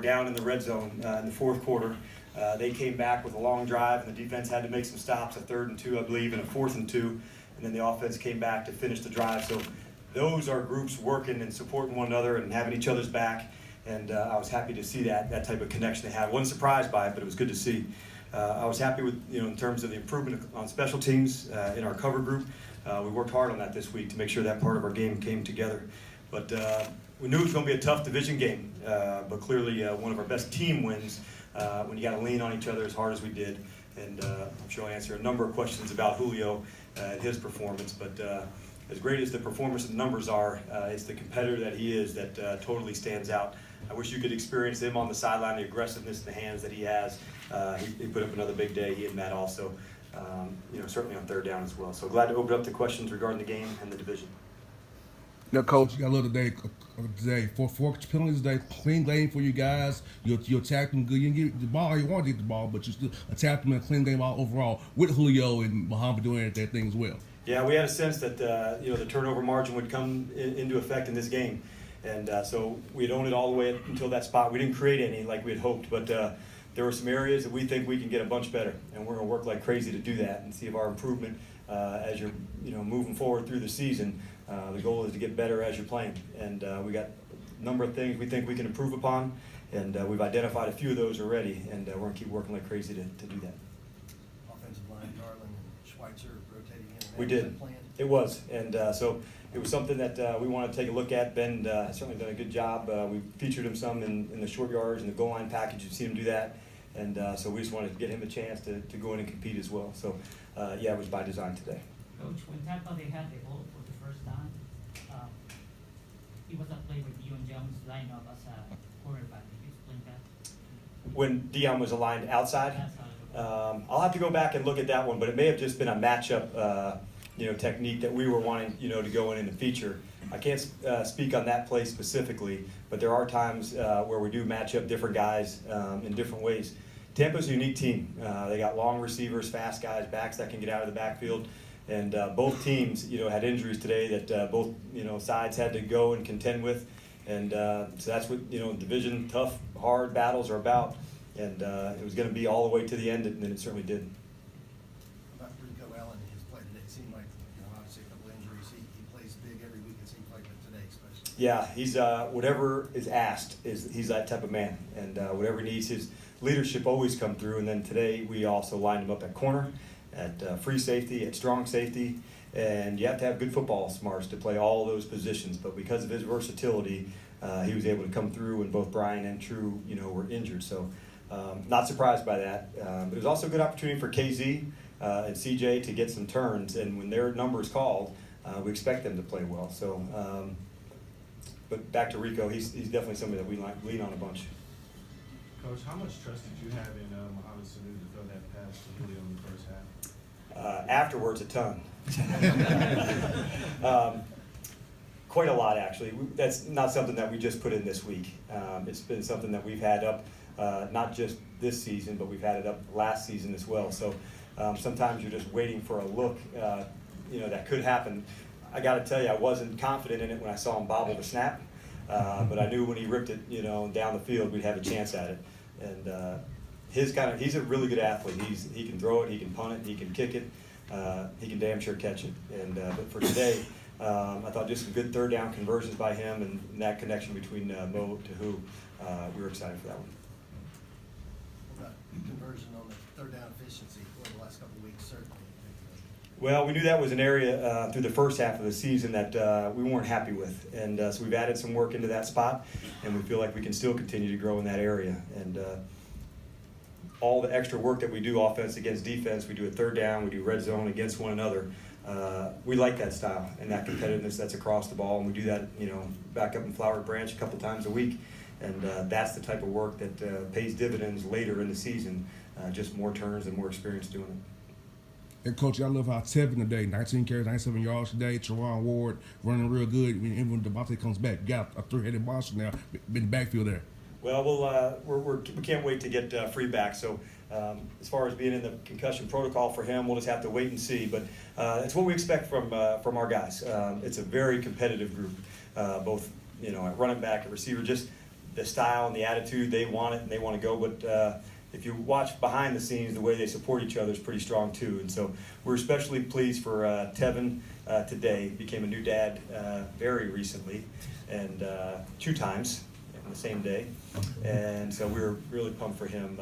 down in the red zone in the fourth quarter. They came back with a long drive, and the defense had to make some stops, a 3rd and 2, I believe, and a 4th and 2, and then the offense came back to finish the drive. So those are groups working and supporting one another and having each other's back, and I was happy to see that type of connection they had. I wasn't surprised by it, but it was good to see. I was happy with, in terms of the improvement on special teams in our cover group. We worked hard on that this week to make sure that part of our game came together. But we knew it was going to be a tough division game, but clearly one of our best team wins when you got to lean on each other as hard as we did. And I'm sure I'll answer a number of questions about Julio and his performance. But as great as the performance and numbers are, it's the competitor that he is that totally stands out. I wish you could experience him on the sideline, the aggressiveness in the hands that he has. He put up another big day, he and Matt also, certainly on 3rd down as well. So glad to open up the questions regarding the game and the division. Now, Coach, you got a little today. Four penalties today, clean game for you guys. You attacked them good. You didn't get the ball. You want to get the ball, but you still attacked them and clean game all overall with Julio and Muhammad doing that thing as well. Yeah, we had a sense that the turnover margin would come into effect in this game, and so we had owned it all the way until that spot. We didn't create any like we had hoped, but there were some areas that we think we can get a bunch better, and we're going to work like crazy to do that and see if our improvement as you're moving forward through the season. The goal is to get better as you're playing, and we got a number of things we think we can improve upon, and we've identified a few of those already, and we're going to keep working like crazy to do that. Offensive line, Garland and Schweitzer rotating in. We did. It was, and so it was something that we wanted to take a look at. Ben has certainly done a good job. We featured him some in the short yards and the goal line package. You've seen him do that, and so we just wanted to get him a chance to go in and compete as well. So, it was by design today. Coach, when Tampa they had the goal for the first time, it was a play with Dion Jones lined up as a quarterback. Can you explain that? When Dion was aligned outside? I'll have to go back and look at that one, but it may have just been a matchup technique that we were wanting to go in and feature. I can't speak on that play specifically, but there are times where we do match up different guys in different ways. Tampa's a unique team. They got long receivers, fast guys, backs that can get out of the backfield. And both teams, had injuries today that both, sides had to go and contend with. And so that's what, division, tough, hard battles are about. And it was going to be all the way to the end, and it certainly did. About Rico Allen and his play today, it seemed like, obviously a couple injuries. He plays big every week, it seems like, but today especially. Yeah, he's whatever is asked, he's that type of man. And whatever he needs, his leadership always come through. And then today we also lined him up at corner, at free safety, at strong safety, and you have to have good football smarts to play all those positions. But because of his versatility, he was able to come through when both Brian and True, were injured. So not surprised by that. But it was also a good opportunity for KZ and CJ to get some turns, and when their number is called, we expect them to play well. So, but back to Rico, he's definitely somebody that we lean on a bunch. Coach, how much trust did you have in Mohamed Sanu to throw that pass to Julio in the first half? Afterwards, a ton. Quite a lot, actually. That's not something that we just put in this week. It's been something that we've had up, not just this season, but we've had it up last season as well. So sometimes you're just waiting for a look, that could happen. I got to tell you, I wasn't confident in it when I saw him bobble the snap, but I knew when he ripped it, down the field, we'd have a chance at it. And he's a really good athlete. He can throw it, he can punt it, he can kick it, he can damn sure catch it. And but for today, I thought just some good 3rd down conversions by him, and that connection between Mo to Who, we were excited for that one. What about conversion on the 3rd down efficiency over the last couple of weeks, certainly? Well, we knew that was an area through the first half of the season that we weren't happy with, and so we've added some work into that spot, and we feel like we can still continue to grow in that area. And all the extra work that we do offense against defense, we do a 3rd down, we do red zone against one another. We like that style and that competitiveness that's across the ball, and we do that, back up in Flowery Branch a couple times a week, and that's the type of work that pays dividends later in the season, just more turns and more experience doing it. And Coach, I love how Tevin today, 19 carries, 97 yards today. Teron Ward running real good. I mean, even when Devontae comes back, you got a 3-headed monster now in the backfield there. Well, we can't wait to get Free back. So as far as being in the concussion protocol for him, we'll just have to wait and see. But it's what we expect from our guys. It's a very competitive group, both at running back and receiver. Just the style and the attitude, they want it and they want to go. But if you watch behind the scenes, the way they support each other is pretty strong too. And so we're especially pleased for Tevin today. Became a new dad very recently, and 2 times in the same day. And so we're really pumped for him,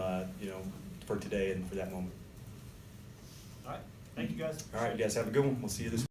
for today and for that moment. All right, thank you guys. All right, you guys have a good one. We'll see you this